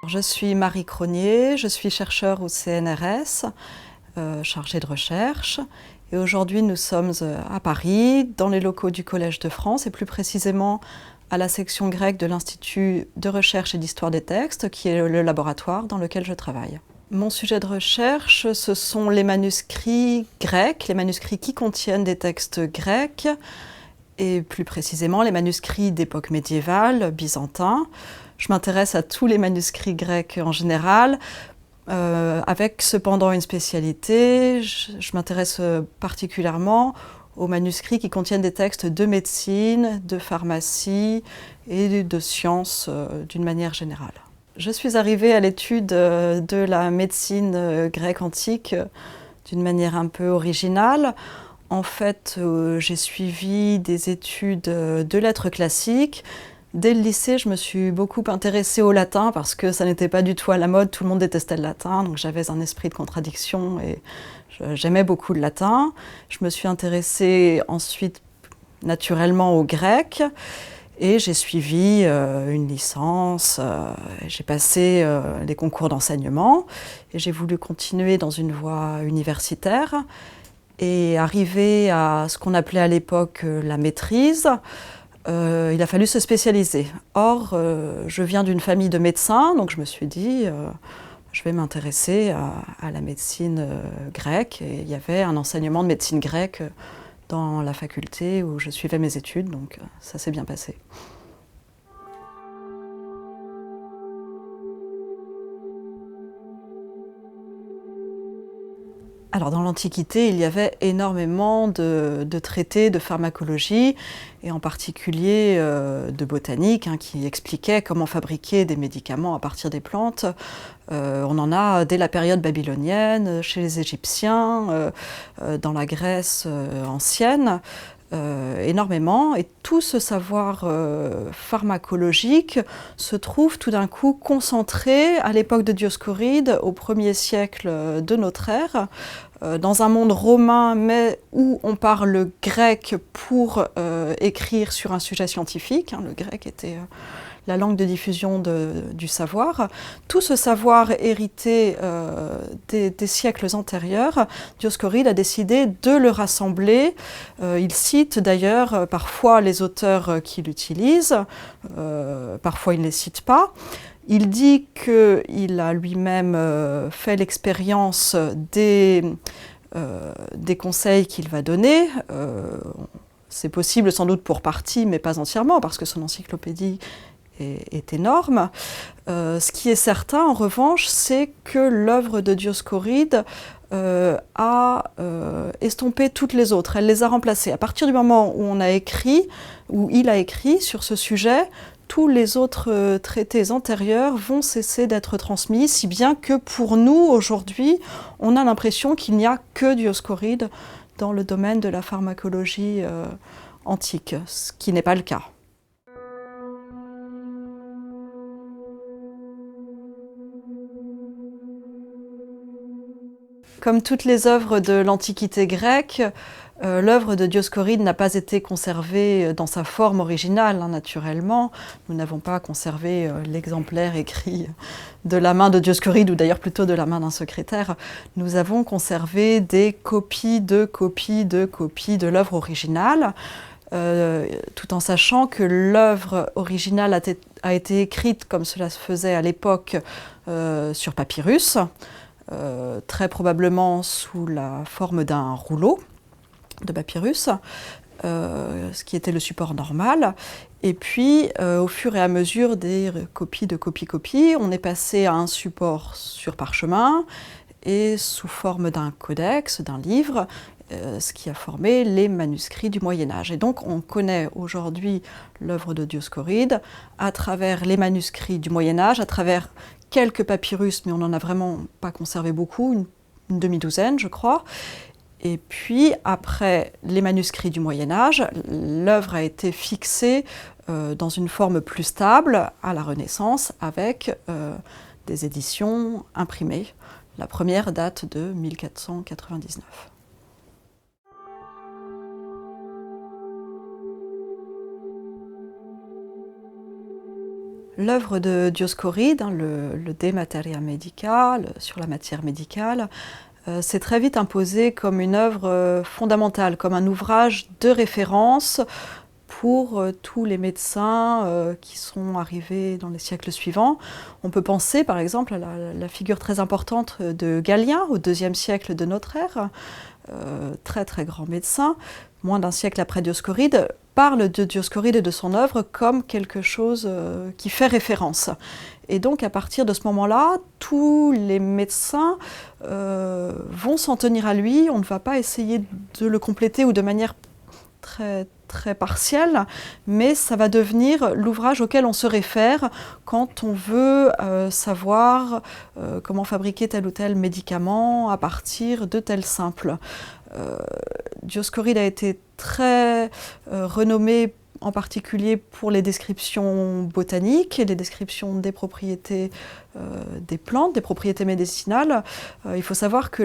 Je suis Marie Cronier, je suis chercheure au CNRS, chargée de recherche. Et aujourd'hui, nous sommes à Paris, dans les locaux du Collège de France, et plus précisément à la section grecque de l'Institut de recherche et d'histoire des textes, qui est le laboratoire dans lequel je travaille. Mon sujet de recherche, ce sont les manuscrits grecs, les manuscrits qui contiennent des textes grecs, et plus précisément les manuscrits d'époque médiévale, byzantins. Je m'intéresse à tous les manuscrits grecs en général, avec cependant une spécialité. Je m'intéresse particulièrement aux manuscrits qui contiennent des textes de médecine, de pharmacie et de sciences d'une manière générale. Je suis arrivée à l'étude de la médecine grecque antique d'une manière un peu originale. En fait, j'ai suivi des études de lettres classiques. Dès le lycée, je me suis beaucoup intéressée au latin parce que ça n'était pas du tout à la mode, tout le monde détestait le latin, donc j'avais un esprit de contradiction et j'aimais beaucoup le latin. Je me suis intéressée ensuite naturellement au grec et j'ai suivi une licence, j'ai passé les concours d'enseignement et j'ai voulu continuer dans une voie universitaire et arriver à ce qu'on appelait à l'époque la maîtrise. Il a fallu se spécialiser. Or, je viens d'une famille de médecins, donc je me suis dit, je vais m'intéresser à la médecine grecque. Et il y avait un enseignement de médecine grecque dans la faculté où je suivais mes études, donc ça s'est bien passé. Alors dans l'Antiquité, il y avait énormément de traités de pharmacologie, et en particulier de botanique, qui expliquaient comment fabriquer des médicaments à partir des plantes. On en a dès la période babylonienne, chez les Égyptiens, dans la Grèce ancienne. Énormément, et tout ce savoir pharmacologique se trouve tout d'un coup concentré à l'époque de Dioscoride, au 1er siècle de notre ère, dans un monde romain, mais où on parle grec pour écrire sur un sujet scientifique. Le grec était la langue de diffusion du savoir. Tout ce savoir hérité des siècles antérieurs, Dioscoride a décidé de le rassembler. Il cite d'ailleurs parfois les auteurs qui l'utilisent, parfois il ne les cite pas. Il dit qu'il a lui-même fait l'expérience des conseils qu'il va donner. C'est possible sans doute pour partie, mais pas entièrement, parce que son encyclopédie est énorme. Ce qui est certain, en revanche, c'est que l'œuvre de Dioscoride a estompé toutes les autres. Elle les a remplacées. À partir du moment où il a écrit sur ce sujet, tous les autres traités antérieurs vont cesser d'être transmis, si bien que pour nous, aujourd'hui, on a l'impression qu'il n'y a que Dioscoride dans le domaine de la pharmacologie antique, ce qui n'est pas le cas. Comme toutes les œuvres de l'Antiquité grecque, l'œuvre de Dioscoride n'a pas été conservée dans sa forme originale, naturellement. Nous n'avons pas conservé l'exemplaire écrit de la main de Dioscoride, ou d'ailleurs plutôt de la main d'un secrétaire. Nous avons conservé des copies de copies de copies de l'œuvre originale, tout en sachant que l'œuvre originale a été écrite, comme cela se faisait à l'époque, sur papyrus. Très probablement sous la forme d'un rouleau de papyrus, ce qui était le support normal. Et puis, au fur et à mesure des copies de copies, on est passé à un support sur parchemin et sous forme d'un codex, d'un livre, ce qui a formé les manuscrits du Moyen-Âge. Et donc, on connaît aujourd'hui l'œuvre de Dioscoride à travers les manuscrits du Moyen-Âge, à travers quelques papyrus, mais on n'en a vraiment pas conservé beaucoup, une demi-douzaine, je crois. Et puis, après les manuscrits du Moyen-Âge, l'œuvre a été fixée dans une forme plus stable à la Renaissance, avec des éditions imprimées. La première date de 1499. L'œuvre de Dioscoride, le De Materia Medica, sur la matière médicale, s'est très vite imposé comme une œuvre fondamentale, comme un ouvrage de référence pour tous les médecins qui sont arrivés dans les siècles suivants. On peut penser par exemple à la figure très importante de Galien au IIe siècle de notre ère, très très grand médecin, moins d'un siècle après Dioscoride, parle de Dioscoride et de son œuvre comme quelque chose qui fait référence. Et donc à partir de ce moment-là, tous les médecins vont s'en tenir à lui, on ne va pas essayer de le compléter ou de manière très partielle, mais ça va devenir l'ouvrage auquel on se réfère quand on veut savoir comment fabriquer tel ou tel médicament à partir de tel simple. Dioscoride a été très renommé en particulier pour les descriptions botaniques et les descriptions des propriétés des plantes, des propriétés médicinales. Il faut savoir que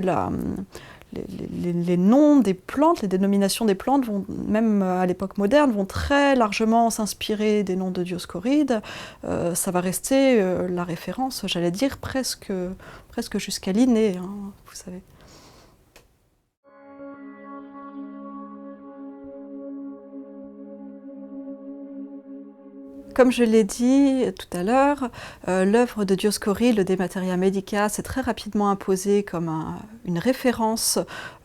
les noms des plantes, les dénominations des plantes, même à l'époque moderne, vont très largement s'inspirer des noms de Dioscoride. Ça va rester la référence, j'allais dire, presque jusqu'à l'inné, hein, vous savez. Comme je l'ai dit tout à l'heure, l'œuvre de Dioscoride, le De Materia Medica, s'est très rapidement imposée comme une référence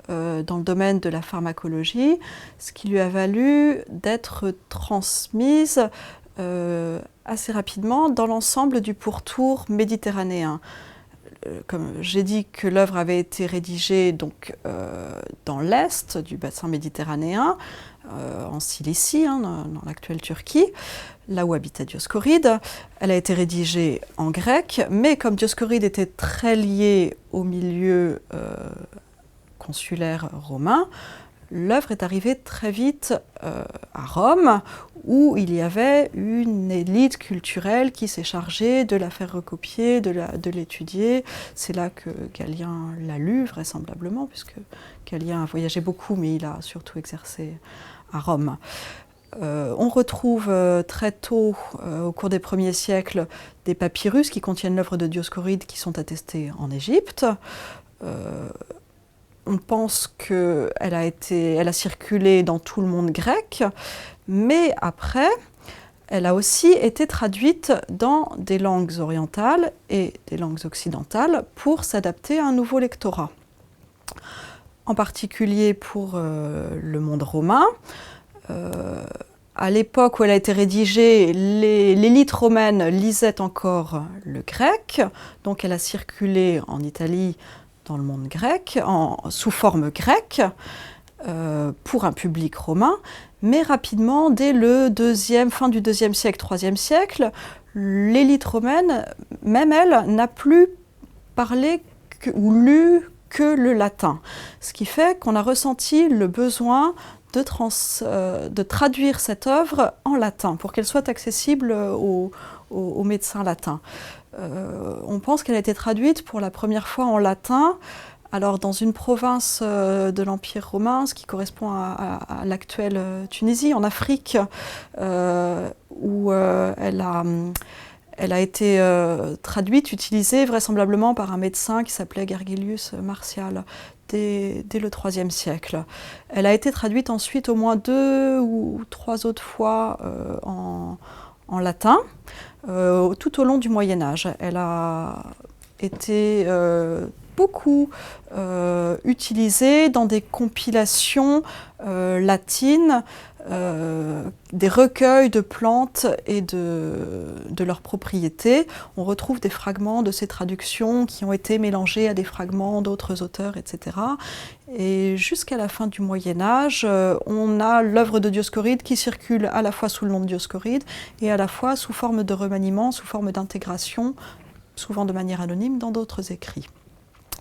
dans le domaine de la pharmacologie, ce qui lui a valu d'être transmise assez rapidement dans l'ensemble du pourtour méditerranéen. Comme j'ai dit que l'œuvre avait été rédigée donc, dans l'est du bassin méditerranéen, en Cilicie, hein, dans l'actuelle Turquie, là où habitait Dioscoride. Elle a été rédigée en grec, mais comme Dioscoride était très lié au milieu consulaire romain, l'œuvre est arrivée très vite à Rome, où il y avait une élite culturelle qui s'est chargée de la faire recopier, de l'étudier. C'est là que Galien l'a lu, vraisemblablement, puisque Galien a voyagé beaucoup, mais il a surtout exercé à Rome. On retrouve très tôt, au cours des premiers siècles, des papyrus qui contiennent l'œuvre de Dioscoride qui sont attestés en Égypte. On pense qu'elle a circulé dans tout le monde grec, mais après, elle a aussi été traduite dans des langues orientales et des langues occidentales pour s'adapter à un nouveau lectorat. En particulier pour le monde romain. À l'époque où elle a été rédigée, l'élite romaine lisait encore le grec, donc elle a circulé en Italie dans le monde grec, sous forme grecque, pour un public romain, mais rapidement, dès fin du IIe siècle, IIIe siècle, l'élite romaine, même elle, n'a plus parlé ou lu que le latin, ce qui fait qu'on a ressenti le besoin de traduire cette œuvre en latin pour qu'elle soit accessible aux médecins latins. On pense qu'elle a été traduite pour la première fois en latin, alors dans une province de l'Empire romain, ce qui correspond à l'actuelle Tunisie, en Afrique, où elle a été traduite, utilisée vraisemblablement par un médecin qui s'appelait Gergelius Martial dès le IIIe siècle. Elle a été traduite ensuite au moins 2 ou 3 autres fois en latin, tout au long du Moyen-Âge. Elle a été beaucoup utilisée dans des compilations latines, des recueils de plantes et de leurs propriétés. On retrouve des fragments de ces traductions qui ont été mélangés à des fragments d'autres auteurs, etc. Et jusqu'à la fin du Moyen-Âge, on a l'œuvre de Dioscoride qui circule à la fois sous le nom de Dioscoride et à la fois sous forme de remaniement, sous forme d'intégration, souvent de manière anonyme, dans d'autres écrits.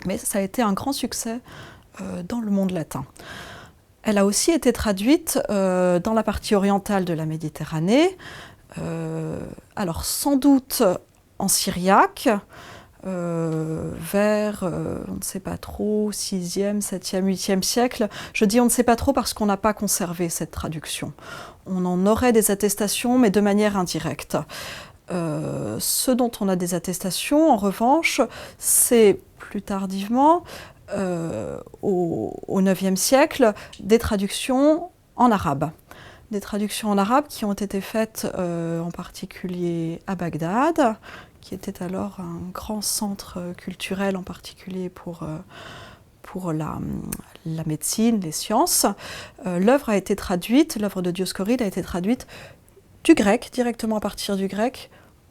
Mais ça a été un grand succès dans le monde latin. Elle a aussi été traduite dans la partie orientale de la Méditerranée, alors sans doute en syriaque, vers, on ne sait pas trop, 6e, 7e, 8e siècle. Je dis on ne sait pas trop parce qu'on n'a pas conservé cette traduction. On en aurait des attestations, mais de manière indirecte. Ce dont on a des attestations, en revanche, c'est plus tardivement, au IXe siècle, des traductions en arabe. Des traductions en arabe qui ont été faites en particulier à Bagdad, qui était alors un grand centre culturel, en particulier pour la médecine, les sciences. L'œuvre a été traduite, l'œuvre de Dioscoride a été traduite du grec, directement à partir du grec,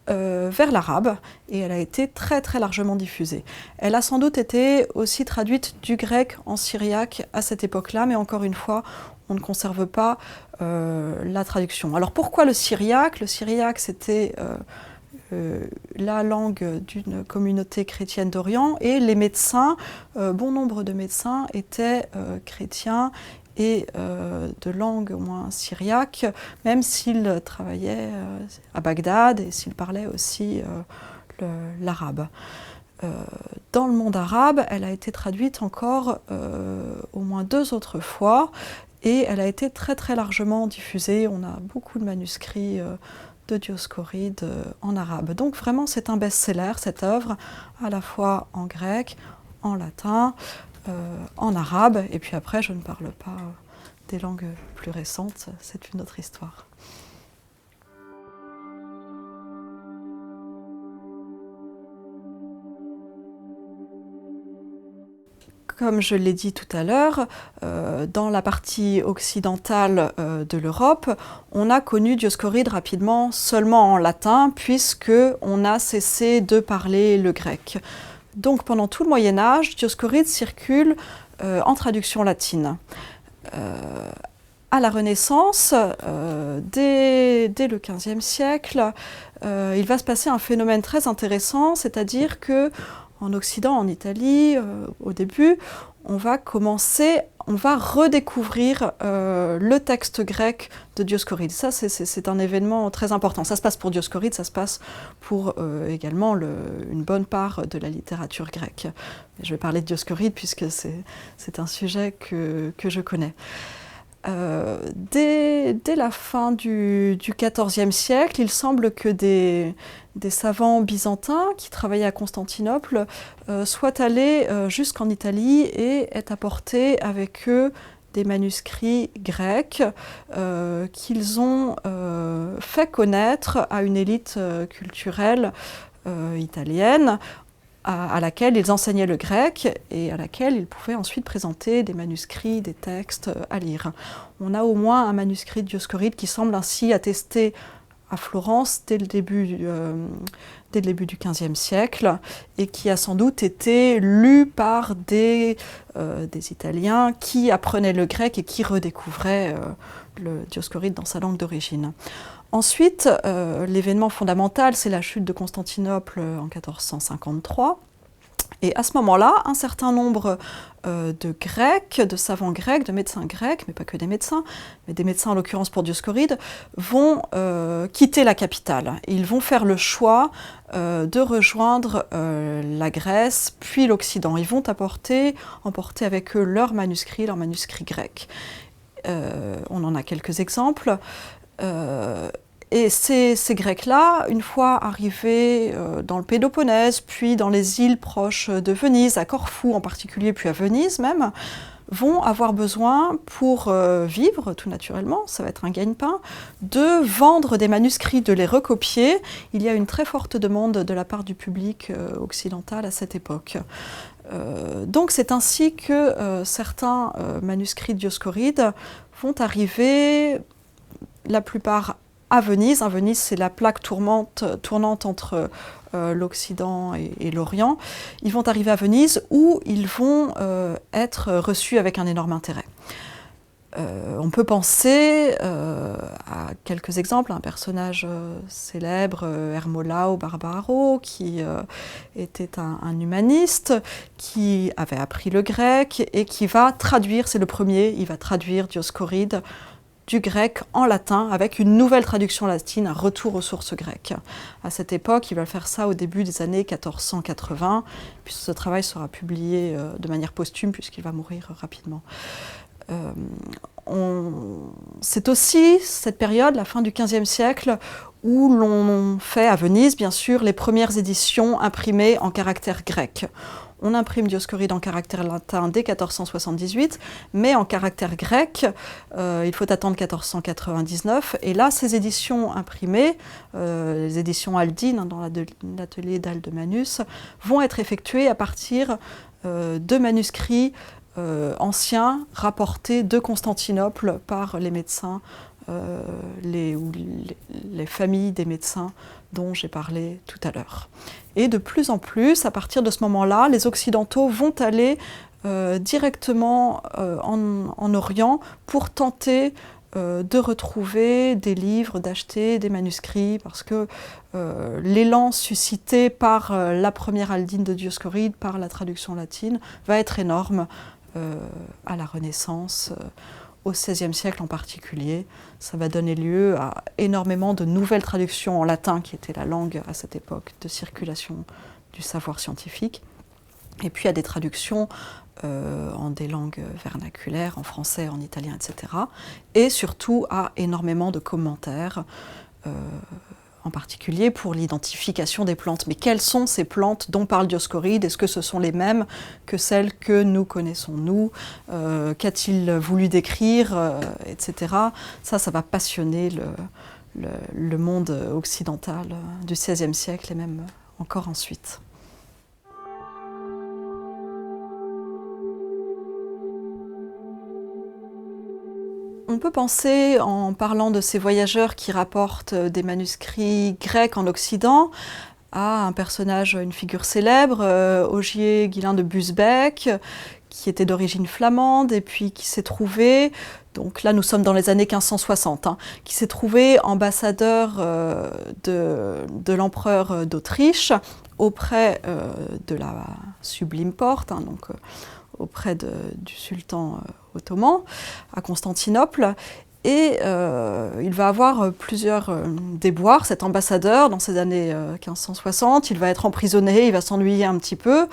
vers l'arabe, et elle a été très très largement diffusée. Elle a sans doute été aussi traduite du grec en syriaque à cette époque-là, mais encore une fois, on ne conserve pas la traduction. Alors pourquoi le syriaque? Le syriaque, c'était la langue d'une communauté chrétienne d'Orient, et les médecins, bon nombre de médecins étaient chrétiens et de langue au moins syriaque, même s'ils travaillaient à Bagdad et s'ils parlaient aussi l'arabe. Dans le monde arabe, elle a été traduite encore au moins 2 autres fois, et elle a été très très largement diffusée. On a beaucoup de manuscrits de Dioscoride en arabe. Donc vraiment c'est un best-seller, cette œuvre, à la fois en grec, en latin, en arabe, et puis après je ne parle pas des langues plus récentes, c'est une autre histoire. Comme je l'ai dit tout à l'heure, dans la partie occidentale de l'Europe, on a connu Dioscoride rapidement seulement en latin, puisqu'on a cessé de parler le grec. Donc pendant tout le Moyen-Âge, Dioscoride circule en traduction latine. À la Renaissance, dès le XVe siècle, il va se passer un phénomène très intéressant, c'est-à-dire que en Occident, en Italie, au début, on va redécouvrir le texte grec de Dioscoride. Ça, c'est un événement très important. Ça se passe pour Dioscoride, ça se passe pour également une bonne part de la littérature grecque. Je vais parler de Dioscoride puisque c'est un sujet que je connais. Dès la fin du XIVe siècle, il semble que des savants byzantins qui travaillaient à Constantinople soient allés jusqu'en Italie et aient apporté avec eux des manuscrits grecs qu'ils ont fait connaître à une élite culturelle italienne, à laquelle ils enseignaient le grec et à laquelle ils pouvaient ensuite présenter des manuscrits, des textes à lire. On a au moins un manuscrit de Dioscoride qui semble ainsi attester à Florence dès le début du XVe siècle, et qui a sans doute été lu par des Italiens qui apprenaient le grec et qui redécouvraient le Dioscoride dans sa langue d'origine. Ensuite, l'événement fondamental, c'est la chute de Constantinople en 1453. Et à ce moment-là, un certain nombre de Grecs, de savants grecs, de médecins grecs, mais pas que des médecins, mais des médecins en l'occurrence pour Dioscoride, vont quitter la capitale. Ils vont faire le choix de rejoindre la Grèce, puis l'Occident. Ils vont emporter avec eux leurs manuscrits grecs. On en a quelques exemples. Et ces Grecs-là, une fois arrivés dans le Péloponnèse, puis dans les îles proches de Venise, à Corfou en particulier, puis à Venise même, vont avoir besoin, pour vivre tout naturellement, ça va être un gagne-pain, de vendre des manuscrits, de les recopier. Il y a une très forte demande de la part du public occidental à cette époque. Donc c'est ainsi que certains manuscrits de Dioscoride vont arriver, la plupart à Venise. Venise, c'est la plaque tournante entre l'Occident et l'Orient. Ils vont arriver à Venise où ils vont être reçus avec un énorme intérêt. On peut penser à quelques exemples, un personnage célèbre, Hermolao Barbaro, qui était un humaniste, qui avait appris le grec et qui va traduire, c'est le premier, il va traduire Dioscoride du grec en latin avec une nouvelle traduction latine, un retour aux sources grecques. À cette époque, il va faire ça au début des années 1480, puis ce travail sera publié de manière posthume puisqu'il va mourir rapidement. C'est aussi cette période, la fin du XVe siècle, où l'on fait à Venise, bien sûr, les premières éditions imprimées en caractère grec. On imprime Dioscoride en caractère latin dès 1478, mais en caractère grec, il faut attendre 1499. Et là, ces éditions imprimées, les éditions Aldine, dans l'atelier d'Aldemanus, vont être effectuées à partir de manuscrits anciens rapportés de Constantinople par les médecins, les familles des médecins dont j'ai parlé tout à l'heure. Et de plus en plus, à partir de ce moment-là, les Occidentaux vont aller directement en Orient pour tenter de retrouver des livres, d'acheter des manuscrits, parce que l'élan suscité par la première Aldine de Dioscoride, par la traduction latine, va être énorme à la Renaissance, au XVIe siècle en particulier. Ça va donner lieu à énormément de nouvelles traductions en latin, qui était la langue à cette époque de circulation du savoir scientifique, et puis à des traductions en des langues vernaculaires, en français, en italien, etc. Et surtout à énormément de commentaires, en particulier pour l'identification des plantes. Mais quelles sont ces plantes dont parle Dioscoride? Est-ce que ce sont les mêmes que celles que nous connaissons, nous? Qu'a-t-il voulu décrire, etc. Ça va passionner le monde occidental du XVIe siècle et même encore ensuite. On peut penser, en parlant de ces voyageurs qui rapportent des manuscrits grecs en Occident, à un personnage, une figure célèbre, Ogier Guillain de Busbecq, qui était d'origine flamande et puis qui s'est trouvé, donc là nous sommes dans les années 1560, qui s'est trouvé ambassadeur de l'empereur d'Autriche auprès de la Sublime Porte, donc auprès du sultan ottoman à Constantinople. Et il va avoir plusieurs déboires, cet ambassadeur, dans ces années 1560. Il va être emprisonné, il va s'ennuyer un petit peu.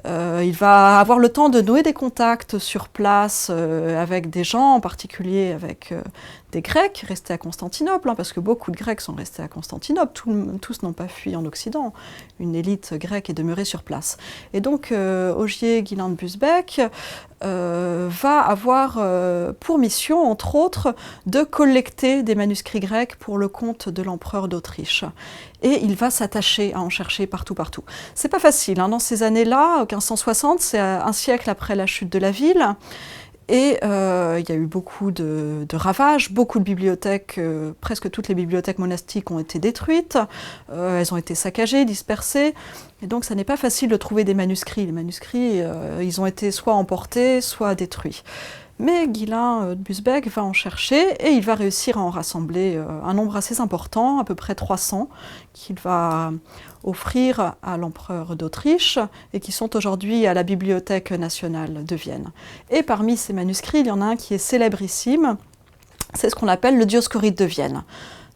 Il va avoir le temps de nouer des contacts sur place avec des gens, en particulier avec des Grecs restés à Constantinople, parce que beaucoup de Grecs sont restés à Constantinople, tous n'ont pas fui en Occident. Une élite grecque est demeurée sur place. Et donc Ogier Guillain de Busbecq va avoir pour mission, entre autres, de collecter des manuscrits grecs pour le compte de l'empereur d'Autriche. Et il va s'attacher à en chercher partout. C'est pas facile, dans ces années-là, 1560, c'est un siècle après la chute de la ville. Et il y a eu beaucoup de ravages, beaucoup de bibliothèques, presque toutes les bibliothèques monastiques ont été détruites, elles ont été saccagées, dispersées, et donc ça n'est pas facile de trouver des manuscrits. Les manuscrits, ils ont été soit emportés, soit détruits. Mais Guillain de Busbecq va en chercher et il va réussir à en rassembler un nombre assez important, à peu près 300, qu'il va offrir à l'empereur d'Autriche et qui sont aujourd'hui à la Bibliothèque nationale de Vienne. Et parmi ces manuscrits, il y en a un qui est célébrissime, c'est ce qu'on appelle le Dioscoride de Vienne,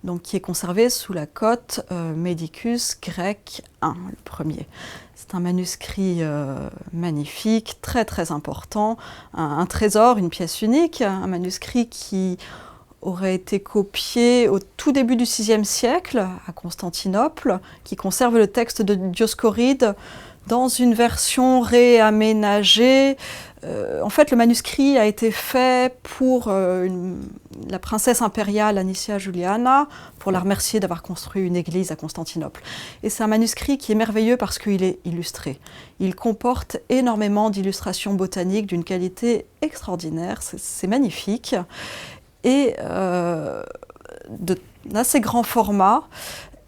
donc qui est conservé sous la cote Medicus grec 1, le premier. C'est un manuscrit magnifique, très important, un trésor, une pièce unique, un manuscrit qui aurait été copié au tout début du VIe siècle à Constantinople, qui conserve le texte de Dioscoride dans une version réaménagée. En fait, le manuscrit a été fait pour la princesse impériale Anicia Juliana, pour la remercier d'avoir construit une église à Constantinople. Et c'est un manuscrit qui est merveilleux parce qu'il est illustré. Il comporte énormément d'illustrations botaniques d'une qualité extraordinaire, c'est magnifique, et d'assez grand format.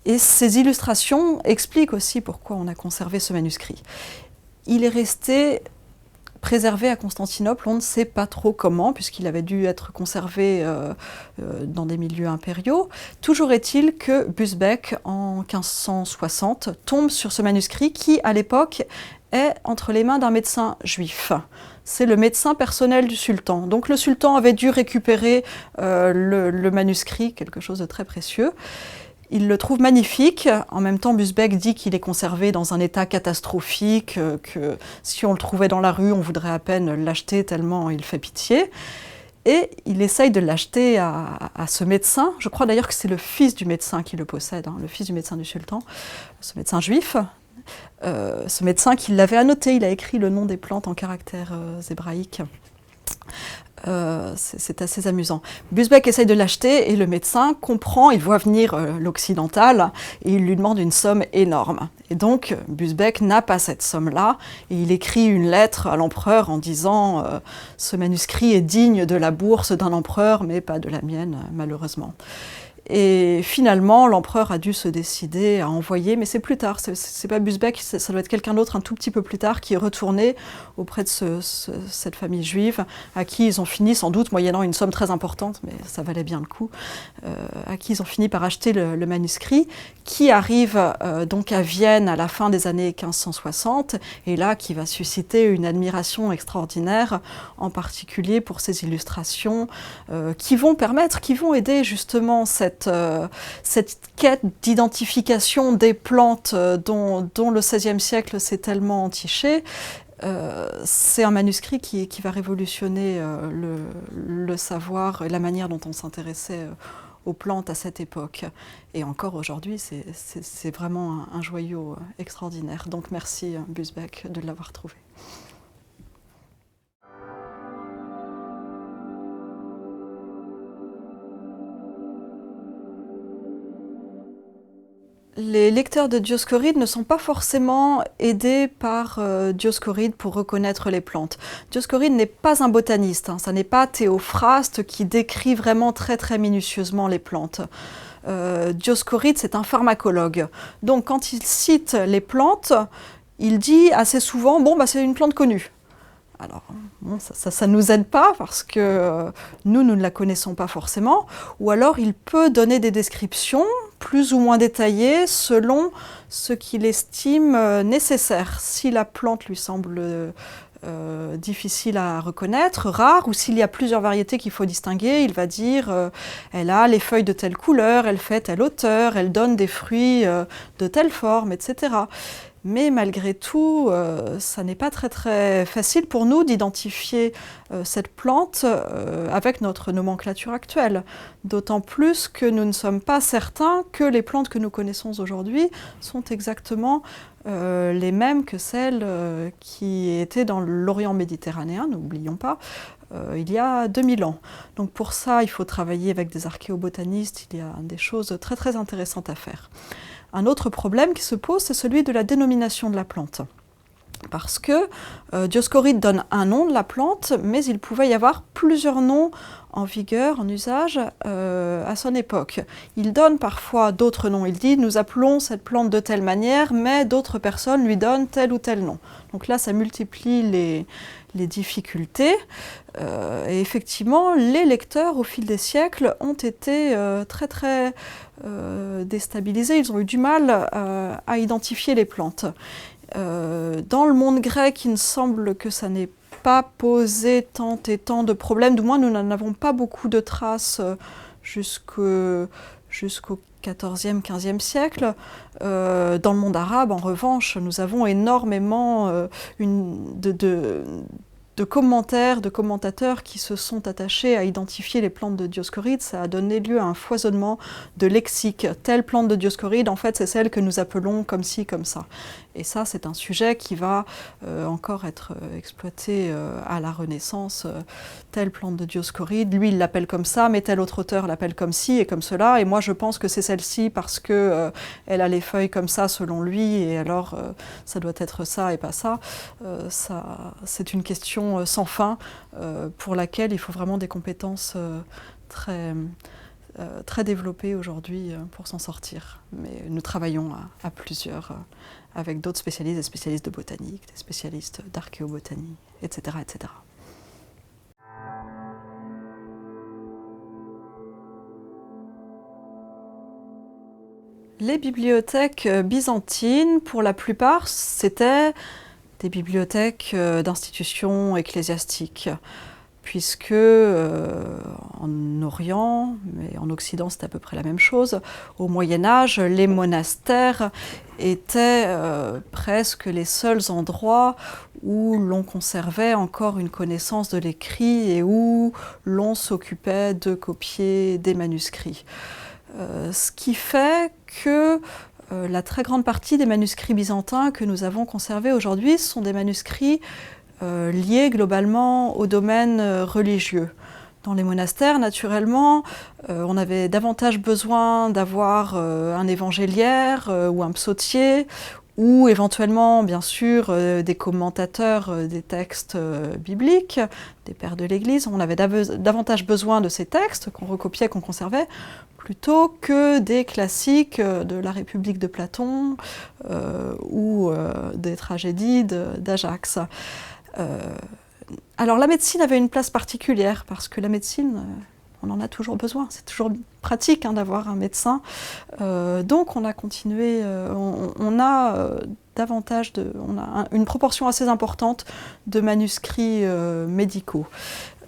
Et ces illustrations expliquent aussi pourquoi on a conservé ce manuscrit. Il est resté préservé à Constantinople, on ne sait pas trop comment, puisqu'il avait dû être conservé dans des milieux impériaux. Toujours est-il que Busbecq, en 1560, tombe sur ce manuscrit qui, à l'époque, est entre les mains d'un médecin juif. C'est le médecin personnel du sultan. Donc le sultan avait dû récupérer le manuscrit, quelque chose de très précieux. Il le trouve magnifique. En même temps, Busbecq dit qu'il est conservé dans un état catastrophique, que si on le trouvait dans la rue, on voudrait à peine l'acheter tellement il fait pitié. Et il essaye de l'acheter à ce médecin. Je crois d'ailleurs que c'est le fils du médecin qui le possède, hein, le fils du médecin du sultan, ce médecin juif. Ce médecin qui l'avait annoté, il a écrit le nom des plantes en caractères hébraïques. C'est assez amusant. Busbecq essaye de l'acheter et le médecin comprend, il voit venir l'occidental et il lui demande une somme énorme. Et donc Busbecq n'a pas cette somme-là et il écrit une lettre à l'empereur en disant ce manuscrit est digne de la bourse d'un empereur mais pas de la mienne malheureusement. Et finalement, l'empereur a dû se décider à envoyer, mais c'est plus tard, c'est pas Busbecq, ça doit être quelqu'un d'autre un tout petit peu plus tard qui est retourné auprès de cette famille juive, à qui ils ont fini, sans doute moyennant une somme très importante, mais ça valait bien le coup, à qui ils ont fini par acheter le manuscrit, qui arrive donc à Vienne à la fin des années 1560, et là qui va susciter une admiration extraordinaire, en particulier pour ses illustrations, qui vont aider justement cette quête d'identification des plantes dont le XVIe siècle s'est tellement entiché. C'est un manuscrit qui va révolutionner le savoir et la manière dont on s'intéressait aux plantes à cette époque. Et encore aujourd'hui, c'est vraiment un joyau extraordinaire. Donc merci Busbecq de l'avoir trouvé. Les lecteurs de Dioscoride ne sont pas forcément aidés par Dioscoride pour reconnaître les plantes. Dioscoride n'est pas un botaniste, hein, ça n'est pas Théophraste qui décrit vraiment très très minutieusement les plantes. Dioscoride, c'est un pharmacologue. Donc quand il cite les plantes, il dit assez souvent « bon, bah, c'est une plante connue ». Alors, bon, ça ne nous aide pas parce que nous ne la connaissons pas forcément. Ou alors, il peut donner des descriptions plus ou moins détaillées selon ce qu'il estime nécessaire. Si la plante lui semble difficile à reconnaître, rare, ou s'il y a plusieurs variétés qu'il faut distinguer, il va dire elle a les feuilles de telle couleur, elle fait telle hauteur, elle donne des fruits de telle forme, etc. Mais malgré tout, ça n'est pas très très facile pour nous d'identifier cette plante avec notre nomenclature actuelle. D'autant plus que nous ne sommes pas certains que les plantes que nous connaissons aujourd'hui sont exactement les mêmes que celles qui étaient dans l'Orient méditerranéen, n'oublions pas, il y a 2000 ans. Donc pour ça, il faut travailler avec des archéobotanistes, il y a des choses très très intéressantes à faire. Un autre problème qui se pose, c'est celui de la dénomination de la plante. Parce que Dioscoride donne un nom de la plante, mais il pouvait y avoir plusieurs noms en vigueur, en usage, à son époque. Il donne parfois d'autres noms. Il dit « nous appelons cette plante de telle manière, mais d'autres personnes lui donnent tel ou tel nom ». Donc là, ça multiplie les difficultés. Et effectivement, les lecteurs, au fil des siècles, ont été très très déstabilisés. Ils ont eu du mal à identifier les plantes. Dans le monde grec, il me semble que ça n'est pas posé tant et tant de problèmes. Du moins, nous n'en avons pas beaucoup de traces jusqu'au XIVe, XVe siècle. Dans le monde arabe, en revanche, nous avons énormément de commentaires, de commentateurs qui se sont attachés à identifier les plantes de Dioscoride. Ça a donné lieu à un foisonnement de lexique. Telle plante de Dioscoride, en fait, c'est celle que nous appelons comme ci, comme ça. Et ça, c'est un sujet qui va encore être exploité à la Renaissance. Telle plante de Dioscoride, lui, il l'appelle comme ça, mais tel autre auteur l'appelle comme ci et comme cela. Et moi, je pense que c'est celle-ci parce que elle a les feuilles comme ça, selon lui, et alors ça doit être ça et pas ça. C'est une question sans fin pour laquelle il faut vraiment des compétences très développées aujourd'hui pour s'en sortir. Mais nous travaillons à plusieurs avec d'autres spécialistes, des spécialistes de botanique, des spécialistes d'archéobotanie, etc., etc. Les bibliothèques byzantines, pour la plupart, c'était des bibliothèques d'institutions ecclésiastiques. puisque en Orient, mais en Occident c'est à peu près la même chose, au Moyen-Âge, les monastères étaient presque les seuls endroits où l'on conservait encore une connaissance de l'écrit et où l'on s'occupait de copier des manuscrits. Ce qui fait que la très grande partie des manuscrits byzantins que nous avons conservés aujourd'hui sont des manuscrits liés globalement au domaine religieux. Dans les monastères, naturellement, on avait davantage besoin d'avoir un évangéliaire ou un psautier, ou éventuellement, bien sûr, des commentateurs des textes bibliques, des pères de l'Église. On avait davantage besoin de ces textes qu'on recopiait, qu'on conservait, plutôt que des classiques de la République de Platon ou des tragédies d'Ajax. Alors la médecine avait une place particulière parce que la médecine, on en a toujours besoin. C'est toujours pratique d'avoir un médecin. Donc on a continué, on a une proportion assez importante de manuscrits médicaux.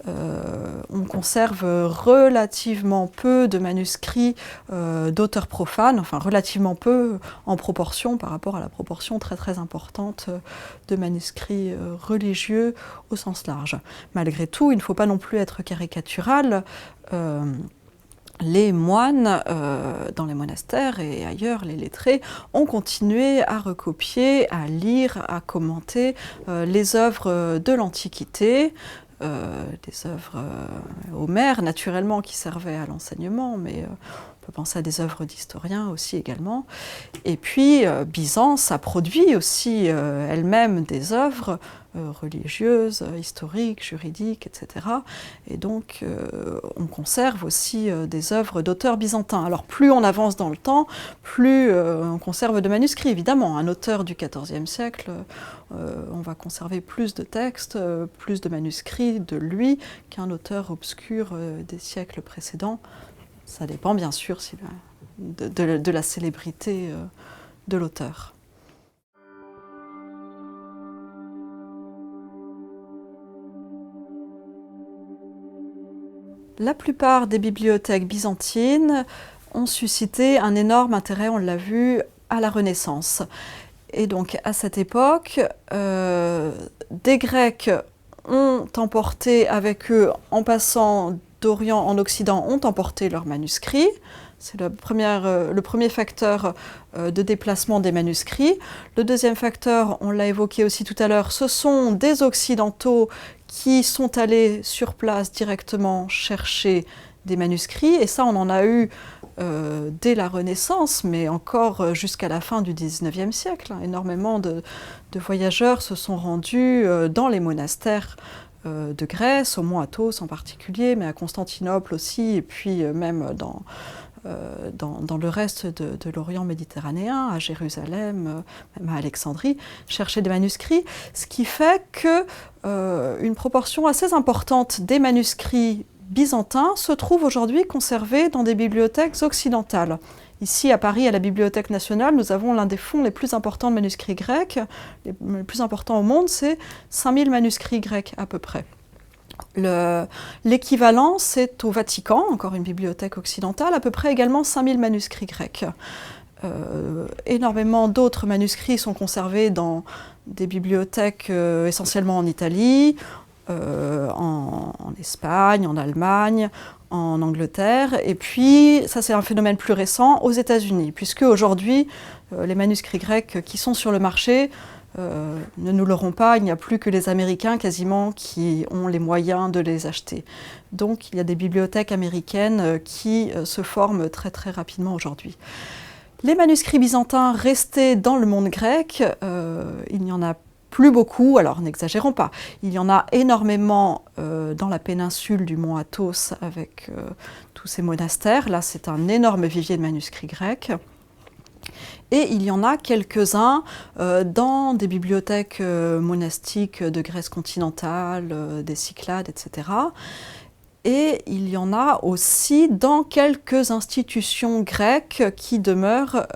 On conserve relativement peu de manuscrits d'auteurs profanes, enfin relativement peu en proportion par rapport à la proportion très très importante de manuscrits religieux au sens large. Malgré tout, il ne faut pas non plus être caricatural. Les moines dans les monastères et ailleurs, les lettrés, ont continué à recopier, à lire, à commenter les œuvres de l'Antiquité, des œuvres homères, naturellement, qui servaient à l'enseignement, mais on peut penser à des œuvres d'historiens aussi également. Et puis, Byzance a produit aussi elle-même des œuvres religieuses, historiques, juridiques, etc. Et donc, on conserve aussi des œuvres d'auteurs byzantins. Alors, plus on avance dans le temps, plus on conserve de manuscrits, évidemment. Un auteur du XIVe siècle, on va conserver plus de textes, plus de manuscrits de lui qu'un auteur obscur des siècles précédents. Ça dépend bien sûr de la célébrité de l'auteur. La plupart des bibliothèques byzantines ont suscité un énorme intérêt, on l'a vu, à la Renaissance. Et donc à cette époque, des Grecs ont emporté avec eux, en passant d'Orient en Occident, ont emporté leurs manuscrits. C'est le premier facteur de déplacement des manuscrits. Le deuxième facteur, on l'a évoqué aussi tout à l'heure, ce sont des Occidentaux qui sont allés sur place directement chercher des manuscrits. Et ça, on en a eu dès la Renaissance, mais encore jusqu'à la fin du XIXe siècle. Énormément de voyageurs se sont rendus dans les monastères de Grèce, au mont Athos en particulier, mais à Constantinople aussi, et puis même dans le reste de l'Orient méditerranéen, à Jérusalem, même à Alexandrie, chercher des manuscrits, ce qui fait que une proportion assez importante des manuscrits byzantins se trouve aujourd'hui conservés dans des bibliothèques occidentales. Ici, à Paris, à la Bibliothèque nationale, nous avons l'un des fonds les plus importants de manuscrits grecs. Les plus importants au monde, c'est 5000 manuscrits grecs à peu près. L'équivalent, c'est au Vatican, encore une bibliothèque occidentale, à peu près également 5000 manuscrits grecs. Énormément d'autres manuscrits sont conservés dans des bibliothèques essentiellement en Italie, en Espagne, en Allemagne, en Angleterre, et puis, ça c'est un phénomène plus récent, aux États-Unis, puisque aujourd'hui, les manuscrits grecs qui sont sur le marché ne nous l'auront pas, il n'y a plus que les Américains quasiment qui ont les moyens de les acheter. Donc il y a des bibliothèques américaines qui se forment très très rapidement aujourd'hui. Les manuscrits byzantins restés dans le monde grec, il n'y en a plus beaucoup, alors n'exagérons pas, il y en a énormément dans la péninsule du mont Athos avec tous ces monastères. Là c'est un énorme vivier de manuscrits grecs. Et il y en a quelques-uns dans des bibliothèques monastiques de Grèce continentale, des Cyclades, etc. Et il y en a aussi dans quelques institutions grecques qui demeurent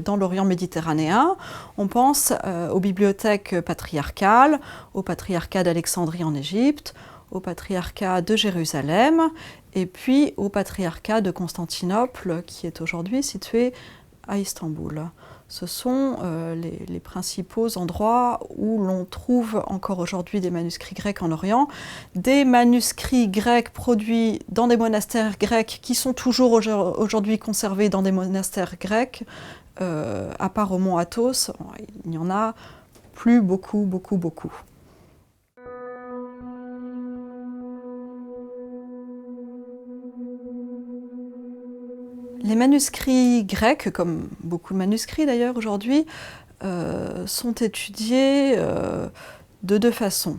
dans l'Orient méditerranéen. On pense aux bibliothèques patriarcales, au patriarcat d'Alexandrie en Égypte, au patriarcat de Jérusalem et puis au patriarcat de Constantinople qui est aujourd'hui situé à Istanbul. Ce sont les principaux endroits où l'on trouve encore aujourd'hui des manuscrits grecs en Orient, des manuscrits grecs produits dans des monastères grecs qui sont toujours aujourd'hui conservés dans des monastères grecs, à part au mont Athos, il n'y en a plus beaucoup. Les manuscrits grecs, comme beaucoup de manuscrits d'ailleurs aujourd'hui, sont étudiés de deux façons.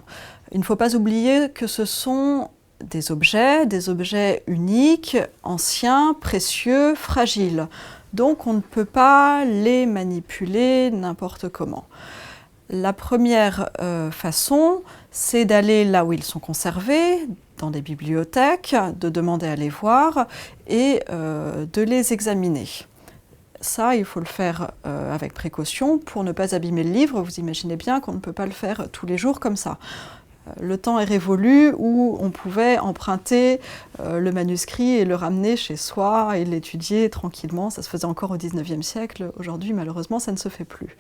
Il ne faut pas oublier que ce sont des objets uniques, anciens, précieux, fragiles. Donc on ne peut pas les manipuler n'importe comment. La première façon, c'est d'aller là où ils sont conservés, dans des bibliothèques, de demander à les voir et de les examiner. Ça, il faut le faire avec précaution pour ne pas abîmer le livre. Vous imaginez bien qu'on ne peut pas le faire tous les jours comme ça. Le temps est révolu où on pouvait emprunter le manuscrit et le ramener chez soi et l'étudier tranquillement. Ça se faisait encore au XIXe siècle. Aujourd'hui, malheureusement, ça ne se fait plus.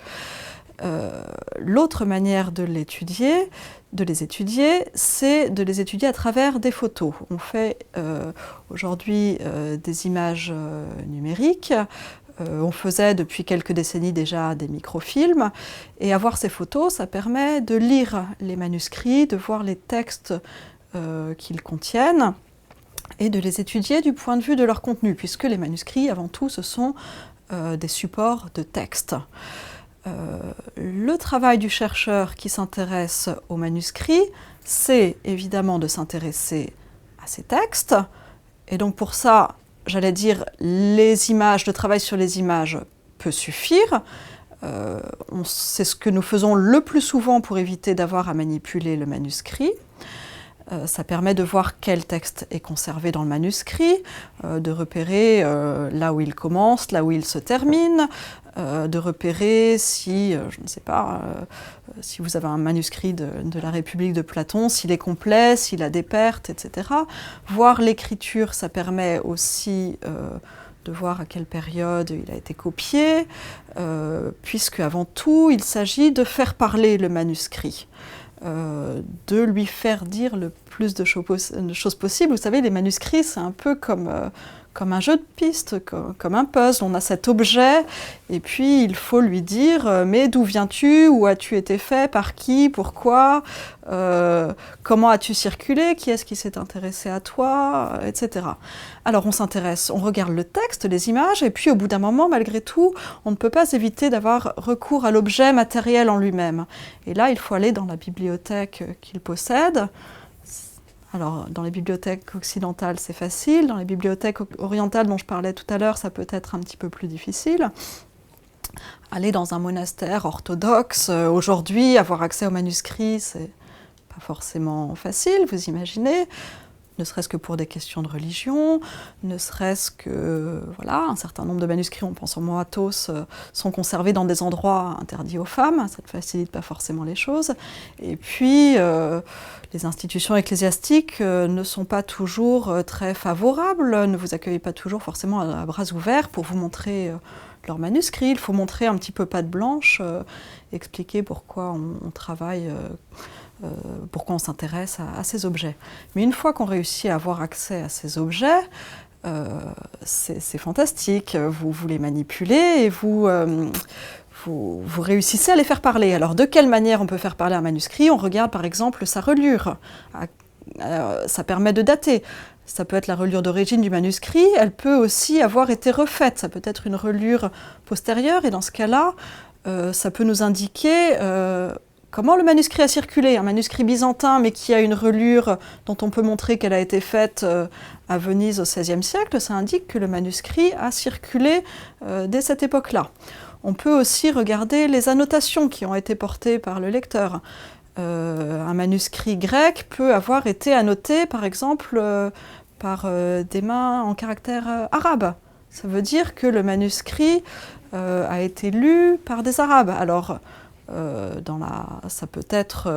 L'autre manière de les étudier, c'est de les étudier à travers des photos. On fait aujourd'hui des images numériques. On faisait depuis quelques décennies déjà des microfilms. Et avoir ces photos, ça permet de lire les manuscrits, de voir les textes qu'ils contiennent et de les étudier du point de vue de leur contenu, puisque les manuscrits, avant tout, ce sont des supports de texte. Le travail du chercheur qui s'intéresse aux manuscrits, c'est évidemment de s'intéresser à ces textes. Et donc pour ça, j'allais dire, le travail sur les images peut suffire. C'est ce que nous faisons le plus souvent pour éviter d'avoir à manipuler le manuscrit. Ça permet de voir quel texte est conservé dans le manuscrit, de repérer là où il commence, là où il se termine, de repérer si, je ne sais pas, si vous avez un manuscrit de la République de Platon, s'il est complet, s'il a des pertes, etc. Voir l'écriture, ça permet aussi de voir à quelle période il a été copié, puisque avant tout, il s'agit de faire parler le manuscrit. De lui faire dire le plus de choses possibles. Vous savez, les manuscrits, c'est un peu comme un jeu de pistes, comme un puzzle. On a cet objet, et puis il faut lui dire mais d'où viens-tu, où as-tu été fait, par qui, pourquoi, comment as-tu circulé, qui est-ce qui s'est intéressé à toi, etc. Alors on s'intéresse, on regarde le texte, les images, et puis au bout d'un moment, malgré tout, on ne peut pas éviter d'avoir recours à l'objet matériel en lui-même. Et là, il faut aller dans la bibliothèque qu'il possède. Alors, dans les bibliothèques occidentales, c'est facile. Dans les bibliothèques orientales dont je parlais tout à l'heure, ça peut être un petit peu plus difficile. Aller dans un monastère orthodoxe, aujourd'hui, avoir accès aux manuscrits, c'est pas forcément facile, vous imaginez. Ne serait-ce que pour des questions de religion, ne serait-ce que, voilà, un certain nombre de manuscrits, on pense au mont Athos, sont conservés dans des endroits interdits aux femmes, ça ne facilite pas forcément les choses. Et puis, les institutions ecclésiastiques ne sont pas toujours très favorables, ne vous accueillent pas toujours forcément à bras ouverts pour vous montrer leurs manuscrits. Il faut montrer un petit peu patte blanche, expliquer pourquoi on travaille, pourquoi on s'intéresse à ces objets. Mais une fois qu'on réussit à avoir accès à ces objets, c'est fantastique. Vous les manipulez et vous réussissez à les faire parler. Alors de quelle manière on peut faire parler un manuscrit? On regarde par exemple sa reliure. Ça permet de dater. Ça peut être la reliure d'origine du manuscrit, elle peut aussi avoir été refaite. Ça peut être une reliure postérieure et dans ce cas-là, ça peut nous indiquer comment le manuscrit a circulé. Un manuscrit byzantin mais qui a une reliure dont on peut montrer qu'elle a été faite à Venise au XVIe siècle, ça indique que le manuscrit a circulé dès cette époque-là. On peut aussi regarder les annotations qui ont été portées par le lecteur. Un manuscrit grec peut avoir été annoté, par exemple, par des mains en caractère arabe. Ça veut dire que le manuscrit a été lu par des Arabes. Alors, ça peut être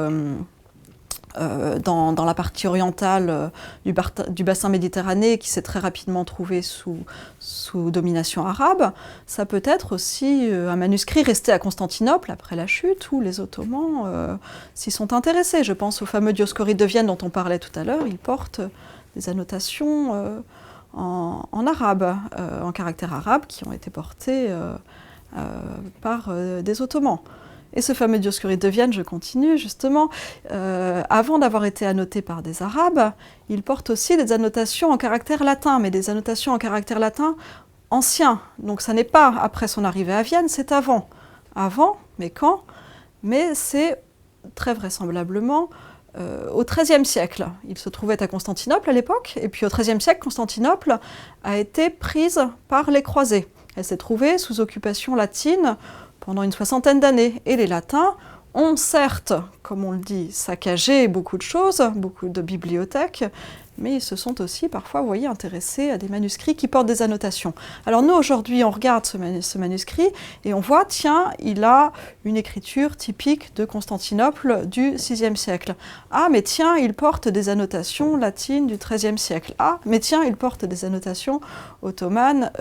dans la partie orientale du bassin méditerranéen qui s'est très rapidement trouvé sous domination arabe. Ça peut être aussi un manuscrit resté à Constantinople après la chute où les Ottomans s'y sont intéressés. Je pense au fameux Dioscoride de Vienne dont on parlait tout à l'heure. Il porte des annotations en arabe, en caractère arabe, qui ont été portées par des Ottomans. Et ce fameux Dioscoride de Vienne, je continue justement, avant d'avoir été annoté par des Arabes, il porte aussi des annotations en caractère latin, mais des annotations en caractère latin ancien. Donc ça n'est pas après son arrivée à Vienne, c'est avant. Avant, mais quand? Mais c'est très vraisemblablement au XIIIe siècle. Il se trouvait à Constantinople à l'époque, et puis au XIIIe siècle, Constantinople a été prise par les croisés. Elle s'est trouvée sous occupation latine pendant une soixantaine d'années. Et les Latins ont certes, comme on le dit, saccagé beaucoup de choses, beaucoup de bibliothèques, mais ils se sont aussi parfois, vous voyez, intéressés à des manuscrits qui portent des annotations. Alors nous, aujourd'hui, on regarde ce manuscrit et on voit, tiens, il a une écriture typique de Constantinople du VIe siècle. Ah, mais tiens, il porte des annotations latines du XIIIe siècle. Ah, mais tiens, il porte des annotations ottomanes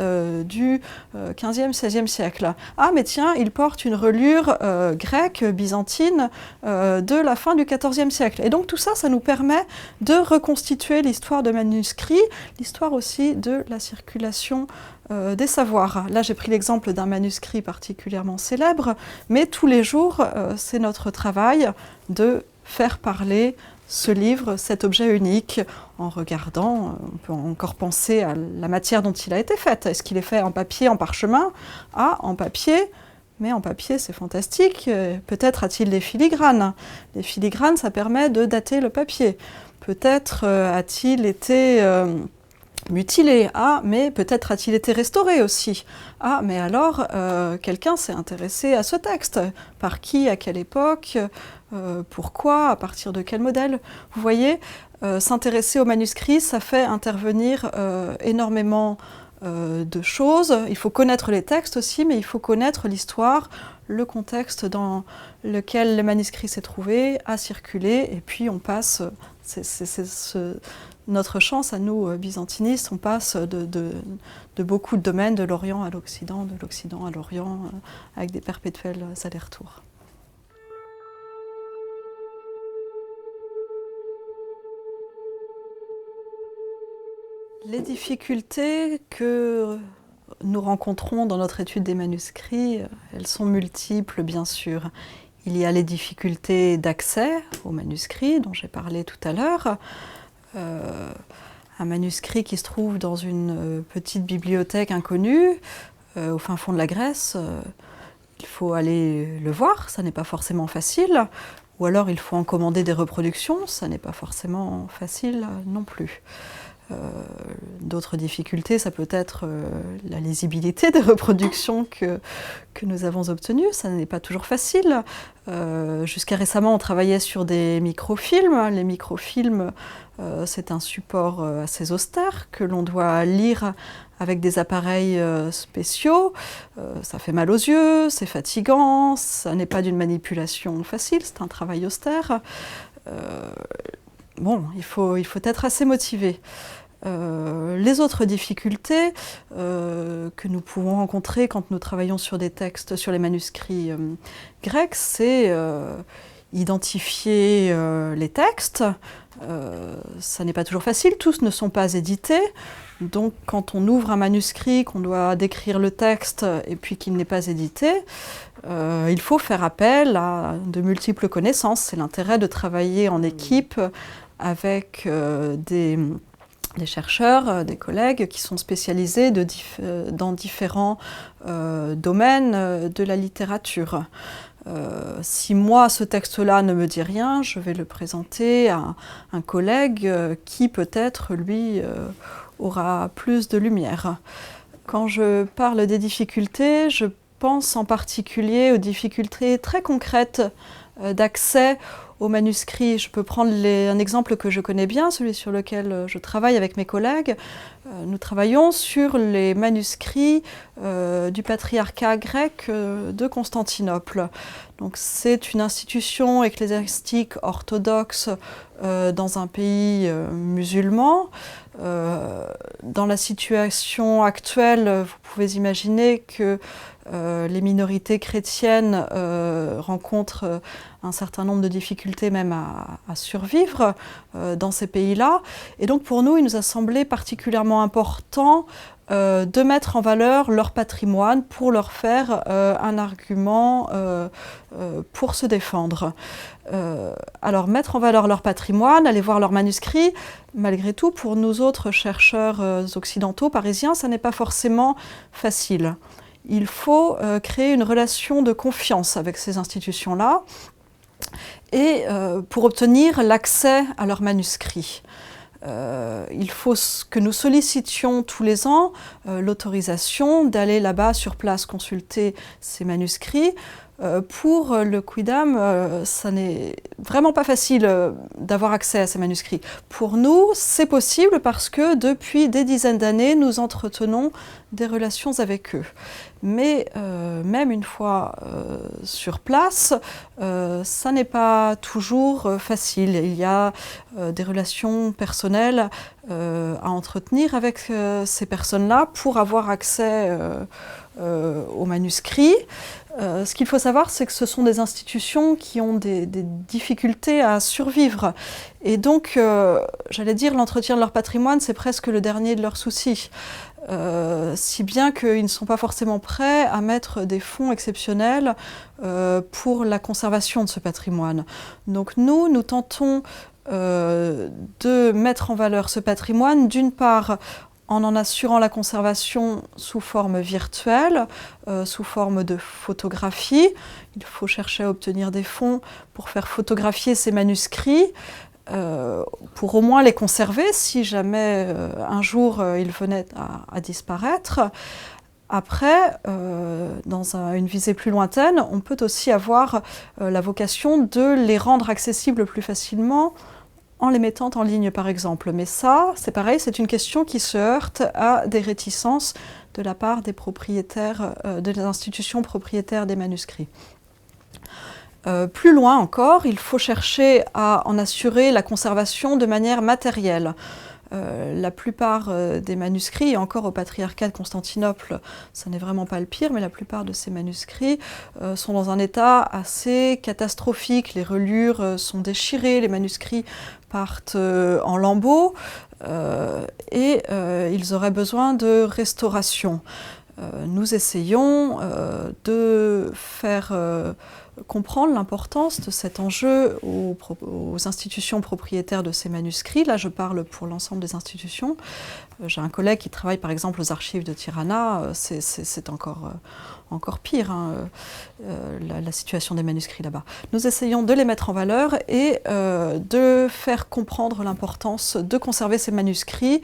du XVe, XVIe siècle. Ah, mais tiens, il porte une reliure grecque, byzantine, de la fin du XIVe siècle. Et donc tout ça, ça nous permet de reconstituer l'histoire de manuscrits, l'histoire aussi de la circulation des savoirs. Là, j'ai pris l'exemple d'un manuscrit particulièrement célèbre, mais tous les jours, c'est notre travail de faire parler ce livre, cet objet unique, en regardant, on peut encore penser à la matière dont il a été fait. Est-ce qu'il est fait en papier, en parchemin? Ah, en papier. Mais en papier, c'est fantastique. Peut-être a-t-il des filigranes. Les filigranes, ça permet de dater le papier. Peut-être a-t-il été mutilé. Ah, mais peut-être a-t-il été restauré aussi. Ah, mais alors, quelqu'un s'est intéressé à ce texte. Par qui, à quelle époque, pourquoi, à partir de quel modèle? Vous voyez, s'intéresser au manuscrit, ça fait intervenir énormément de choses. Il faut connaître les textes aussi, mais il faut connaître l'histoire, le contexte dans lequel le manuscrit s'est trouvé, a circulé, et puis on passe, notre chance à nous, byzantinistes, on passe de beaucoup de domaines, de l'Orient à l'Occident, de l'Occident à l'Orient, avec des perpétuels allers-retours. Les difficultés que nous rencontrons dans notre étude des manuscrits, elles sont multiples, bien sûr. Il y a les difficultés d'accès aux manuscrits, dont j'ai parlé tout à l'heure. Un manuscrit qui se trouve dans une petite bibliothèque inconnue, au fin fond de la Grèce, il faut aller le voir, ça n'est pas forcément facile. Ou alors il faut en commander des reproductions, ça n'est pas forcément facile non plus. D'autres difficultés, ça peut être la lisibilité des reproductions que nous avons obtenues. Ça n'est pas toujours facile. Jusqu'à récemment, on travaillait sur des microfilms. Les microfilms, c'est un support assez austère que l'on doit lire avec des appareils spéciaux. Ça fait mal aux yeux, c'est fatigant, ça n'est pas d'une manipulation facile, c'est un travail austère. Bon, il faut être assez motivé. Les autres difficultés que nous pouvons rencontrer quand nous travaillons sur des textes, sur les manuscrits grecs, c'est identifier les textes. Ça n'est pas toujours facile, tous ne sont pas édités. Donc quand on ouvre un manuscrit, qu'on doit décrire le texte et puis qu'il n'est pas édité, il faut faire appel à de multiples connaissances. C'est l'intérêt de travailler en équipe avec des chercheurs, des collègues qui sont spécialisés dans différents domaines de la littérature. Si moi, ce texte-là ne me dit rien, je vais le présenter à un collègue qui peut-être, lui, aura plus de lumière. Quand je parle des difficultés, je pense en particulier aux difficultés très concrètes d'accès aux manuscrits. Je peux prendre un exemple que je connais bien, celui sur lequel je travaille avec mes collègues. Nous travaillons sur les manuscrits du patriarcat grec de Constantinople. Donc, c'est une institution ecclésiastique orthodoxe dans un pays musulman. Dans la situation actuelle, vous pouvez imaginer que les minorités chrétiennes rencontrent un certain nombre de difficultés même à survivre dans ces pays-là. Et donc pour nous, il nous a semblé particulièrement important de mettre en valeur leur patrimoine pour leur faire un argument pour se défendre. Alors mettre en valeur leur patrimoine, aller voir leurs manuscrits, malgré tout, pour nous autres chercheurs occidentaux, parisiens, ça n'est pas forcément facile. Il faut créer une relation de confiance avec ces institutions-là et pour obtenir l'accès à leurs manuscrits. Il faut que nous sollicitions tous les ans l'autorisation d'aller là-bas sur place consulter ces manuscrits. Pour le Quidam, ça n'est vraiment pas facile d'avoir accès à ces manuscrits. Pour nous, c'est possible parce que depuis des dizaines d'années, nous entretenons des relations avec eux. Mais même une fois sur place, ça n'est pas toujours facile. Il y a des relations personnelles à entretenir avec ces personnes-là pour avoir accès aux manuscrits. Ce qu'il faut savoir, c'est que ce sont des institutions qui ont des difficultés à survivre. Et donc, j'allais dire, l'entretien de leur patrimoine, c'est presque le dernier de leurs soucis. Si bien qu'ils ne sont pas forcément prêts à mettre des fonds exceptionnels pour la conservation de ce patrimoine. Donc nous tentons de mettre en valeur ce patrimoine, d'une part, en assurant la conservation sous forme virtuelle, sous forme de photographie. Il faut chercher à obtenir des fonds pour faire photographier ces manuscrits, pour au moins les conserver si jamais un jour ils venaient à disparaître. Après, dans une visée plus lointaine, on peut aussi avoir la vocation de les rendre accessibles plus facilement en les mettant en ligne, par exemple. Mais ça, c'est pareil, c'est une question qui se heurte à des réticences de la part des propriétaires, des institutions propriétaires des manuscrits. Plus loin encore, il faut chercher à en assurer la conservation de manière matérielle. La plupart des manuscrits, et encore au patriarcat de Constantinople, ça n'est vraiment pas le pire, mais la plupart de ces manuscrits sont dans un état assez catastrophique. Les reliures sont déchirées, les manuscrits partent en lambeaux et ils auraient besoin de restauration. Nous essayons de faire comprendre l'importance de cet enjeu aux institutions propriétaires de ces manuscrits. Là, je parle pour l'ensemble des institutions. J'ai un collègue qui travaille par exemple aux archives de Tirana. C'est encore pire, hein, la situation des manuscrits là-bas. Nous essayons de les mettre en valeur et de faire comprendre l'importance de conserver ces manuscrits,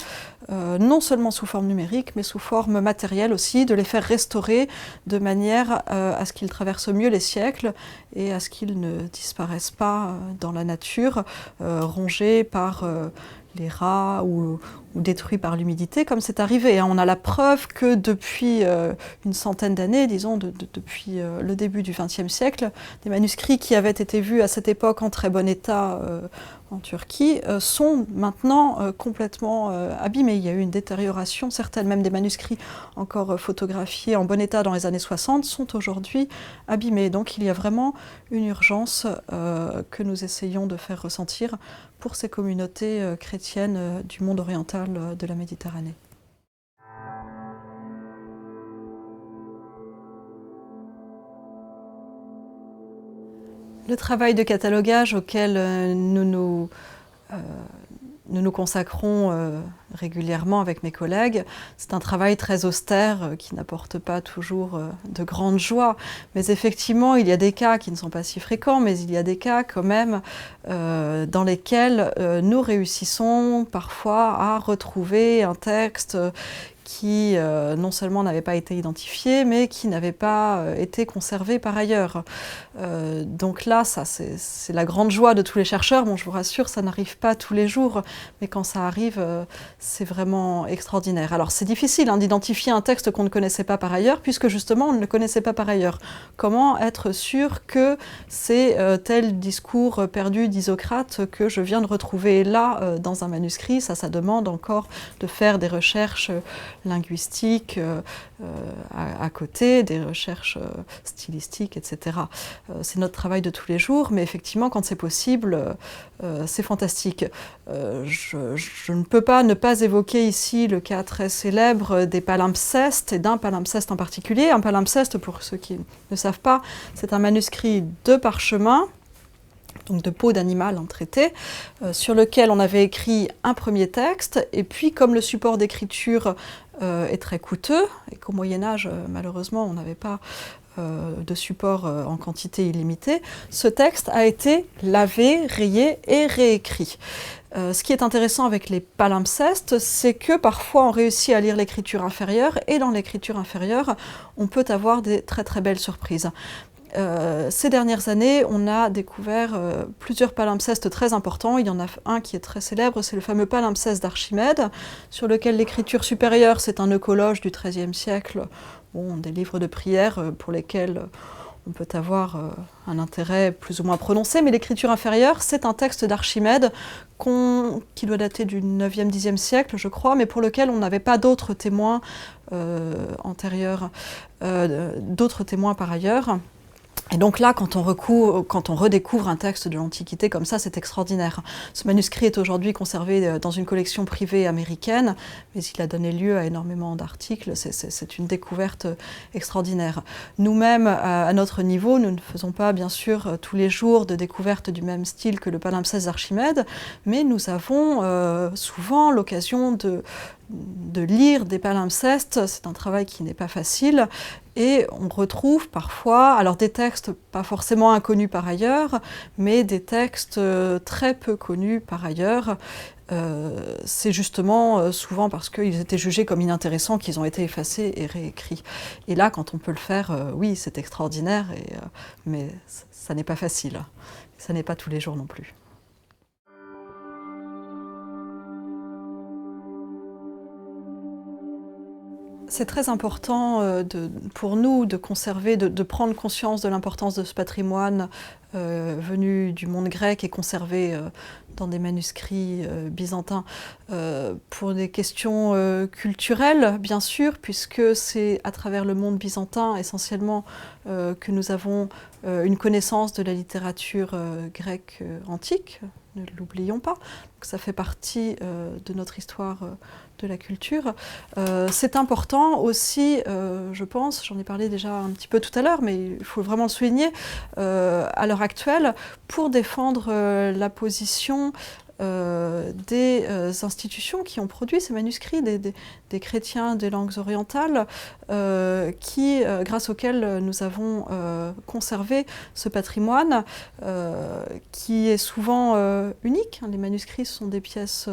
non seulement sous forme numérique, mais sous forme matérielle aussi, de les faire restaurer de manière à ce qu'ils traversent mieux les siècles et à ce qu'ils ne disparaissent pas dans la nature, rongés par les rats ou détruits par l'humidité, comme c'est arrivé. On a la preuve que depuis une centaine d'années, disons depuis le début du XXe siècle, des manuscrits qui avaient été vus à cette époque en très bon état en Turquie sont maintenant complètement abîmés. Il y a eu une détérioration certaine, même des manuscrits encore photographiés en bon état dans les années 60 sont aujourd'hui abîmés. Donc il y a vraiment une urgence que nous essayons de faire ressentir pour ces communautés chrétiennes du monde oriental de la Méditerranée. Le travail de catalogage auquel nous nous consacrons régulièrement avec mes collègues, c'est un travail très austère qui n'apporte pas toujours de grande joie. Mais effectivement, il y a des cas qui ne sont pas si fréquents, mais il y a des cas quand même dans lesquels nous réussissons parfois à retrouver un texte qui non seulement n'avaient pas été identifiés, mais qui n'avaient pas été conservés par ailleurs. Donc là, ça c'est la grande joie de tous les chercheurs. Bon, je vous rassure, ça n'arrive pas tous les jours, mais quand ça arrive, c'est vraiment extraordinaire. Alors c'est difficile d'identifier un texte qu'on ne connaissait pas par ailleurs, puisque justement on ne le connaissait pas par ailleurs. Comment être sûr que c'est tel discours perdu d'Isocrate que je viens de retrouver là dans un manuscrit? Ça demande encore de faire des recherches linguistiques à côté, des recherches stylistiques, etc. C'est notre travail de tous les jours, mais effectivement, quand c'est possible, c'est fantastique. Je ne peux pas ne pas évoquer ici le cas très célèbre des palimpsestes, et d'un palimpseste en particulier. Un palimpseste, pour ceux qui ne savent pas, c'est un manuscrit de parchemin, donc de peau d'animal traité, sur lequel on avait écrit un premier texte, et puis comme le support d'écriture est très coûteux, et qu'au Moyen-Âge, malheureusement, on n'avait pas de support en quantité illimitée, ce texte a été lavé, rayé et réécrit. Ce qui est intéressant avec les palimpsestes, c'est que parfois on réussit à lire l'écriture inférieure, et dans l'écriture inférieure, on peut avoir des très très belles surprises. Ces dernières années, on a découvert plusieurs palimpsestes très importants. Il y en a un qui est très célèbre, c'est le fameux palimpseste d'Archimède, sur lequel l'écriture supérieure, c'est un eucologe du XIIIe siècle, des livres de prière pour lesquels on peut avoir un intérêt plus ou moins prononcé, mais l'écriture inférieure, c'est un texte d'Archimède qui doit dater du 9e, 10e siècle, je crois, mais pour lequel on n'avait pas d'autres témoins antérieurs, d'autres témoins par ailleurs. Et donc là, quand on redécouvre un texte de l'Antiquité comme ça, c'est extraordinaire. Ce manuscrit est aujourd'hui conservé dans une collection privée américaine, mais il a donné lieu à énormément d'articles. C'est une découverte extraordinaire. Nous-mêmes, à notre niveau, nous ne faisons pas, bien sûr, tous les jours de découvertes du même style que le palimpseste d'Archimède, mais nous avons souvent l'occasion de lire des palimpsestes. C'est un travail qui n'est pas facile. Et on retrouve parfois, alors des textes pas forcément inconnus par ailleurs, mais des textes très peu connus par ailleurs. C'est justement souvent parce qu'ils étaient jugés comme inintéressants qu'ils ont été effacés et réécrits. Et là, quand on peut le faire, oui, c'est extraordinaire, mais ça n'est pas facile. Ça n'est pas tous les jours non plus. C'est très important pour nous de conserver, de prendre conscience de l'importance de ce patrimoine venu du monde grec et conservé dans des manuscrits byzantins pour des questions culturelles, bien sûr, puisque c'est à travers le monde byzantin essentiellement que nous avons une connaissance de la littérature grecque antique, ne l'oublions pas. Donc ça fait partie de notre histoire de la culture. C'est important aussi, je pense, j'en ai parlé déjà un petit peu tout à l'heure, mais il faut vraiment le souligner, à l'heure actuelle, pour défendre la position des institutions qui ont produit ces manuscrits, des chrétiens des langues orientales, grâce auxquels nous avons conservé ce patrimoine qui est souvent unique. Les manuscrits sont des pièces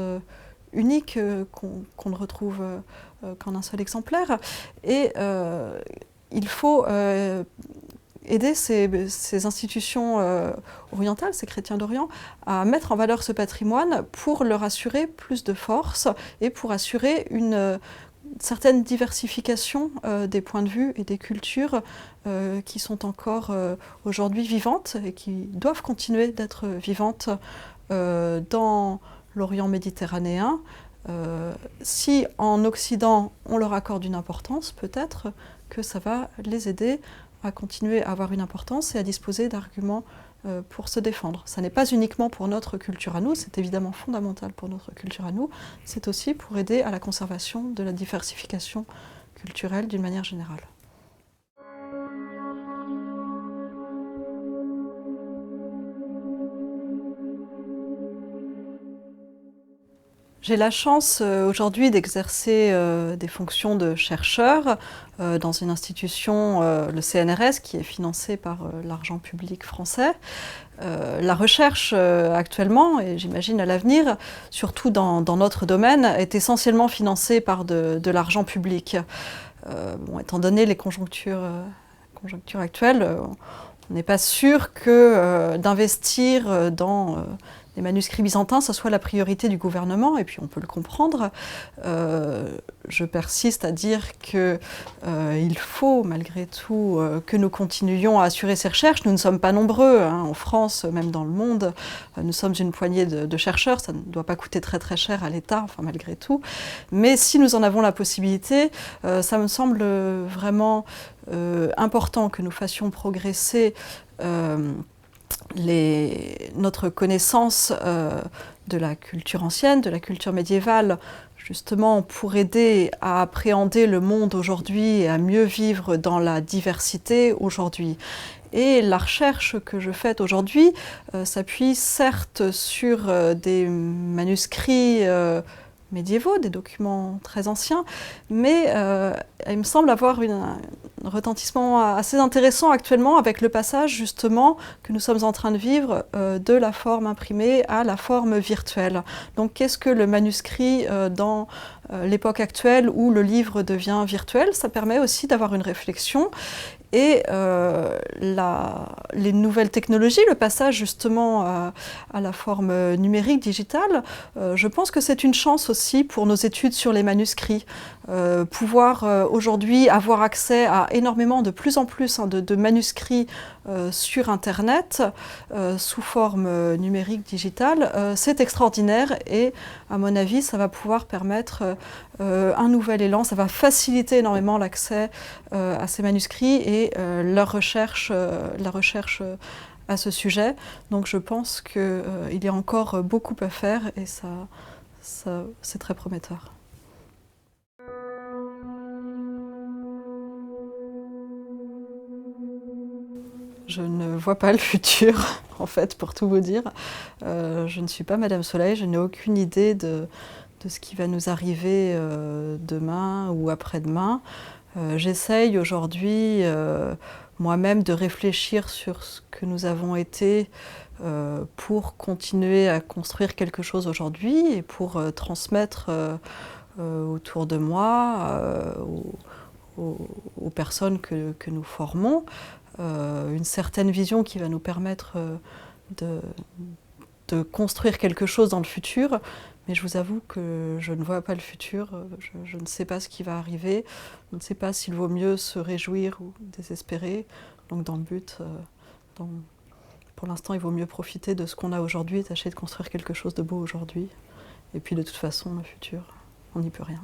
uniques qu'on ne retrouve qu'en un seul exemplaire. Et il faut aider ces institutions orientales, ces chrétiens d'Orient, à mettre en valeur ce patrimoine pour leur assurer plus de force et pour assurer une certaine diversification des points de vue et des cultures qui sont encore aujourd'hui vivantes et qui doivent continuer d'être vivantes dans l'Orient méditerranéen. Si en Occident on leur accorde une importance, peut-être que ça va les aider à continuer à avoir une importance et à disposer d'arguments pour se défendre. Ça n'est pas uniquement pour notre culture à nous, c'est évidemment fondamental pour notre culture à nous, c'est aussi pour aider à la conservation de la diversification culturelle d'une manière générale. J'ai la chance aujourd'hui d'exercer des fonctions de chercheur dans une institution, le CNRS, qui est financée par l'argent public français. La recherche actuellement, et j'imagine à l'avenir, surtout dans notre domaine, est essentiellement financée par de l'argent public. Bon, étant donné les conjonctures actuelles, on n'est pas sûr que d'investir dans les manuscrits byzantins, ce soit la priorité du gouvernement, et puis on peut le comprendre. Je persiste à dire qu'il faut malgré tout que nous continuions à assurer ces recherches. Nous ne sommes pas nombreux en France, même dans le monde. Nous sommes une poignée de chercheurs, ça ne doit pas coûter très très cher à l'État, enfin malgré tout. Mais si nous en avons la possibilité, ça me semble vraiment important que nous fassions progresser notre connaissance de la culture ancienne, de la culture médiévale, justement pour aider à appréhender le monde aujourd'hui et à mieux vivre dans la diversité aujourd'hui. Et la recherche que je fais aujourd'hui s'appuie certes sur des manuscrits médiévaux, des documents très anciens, mais il me semble avoir un retentissement assez intéressant actuellement avec le passage justement que nous sommes en train de vivre de la forme imprimée à la forme virtuelle. Donc qu'est-ce que le manuscrit dans l'époque actuelle où le livre devient virtuel? Ça permet aussi d'avoir une réflexion. Et les nouvelles technologies, le passage justement à la forme numérique, digitale, je pense que c'est une chance aussi pour nos études sur les manuscrits. Pouvoir aujourd'hui avoir accès à énormément, de plus en plus, de manuscrits sur Internet, sous forme numérique, digitale, c'est extraordinaire et à mon avis, ça va pouvoir permettre un nouvel élan, ça va faciliter énormément l'accès à ces manuscrits et la recherche à ce sujet. Donc je pense qu'il y a encore beaucoup à faire et ça c'est très prometteur. Je ne vois pas le futur, en fait, pour tout vous dire. Je ne suis pas Madame Soleil, je n'ai aucune idée de ce qui va nous arriver demain ou après-demain. J'essaye aujourd'hui moi-même de réfléchir sur ce que nous avons été pour continuer à construire quelque chose aujourd'hui et pour transmettre autour de moi, aux personnes que nous formons, une certaine vision qui va nous permettre de construire quelque chose dans le futur. Mais je vous avoue que je ne vois pas le futur, je ne sais pas ce qui va arriver, je ne sais pas s'il vaut mieux se réjouir ou désespérer. Donc dans le but, pour l'instant, il vaut mieux profiter de ce qu'on a aujourd'hui et tâcher de construire quelque chose de beau aujourd'hui. Et puis de toute façon, le futur, on n'y peut rien.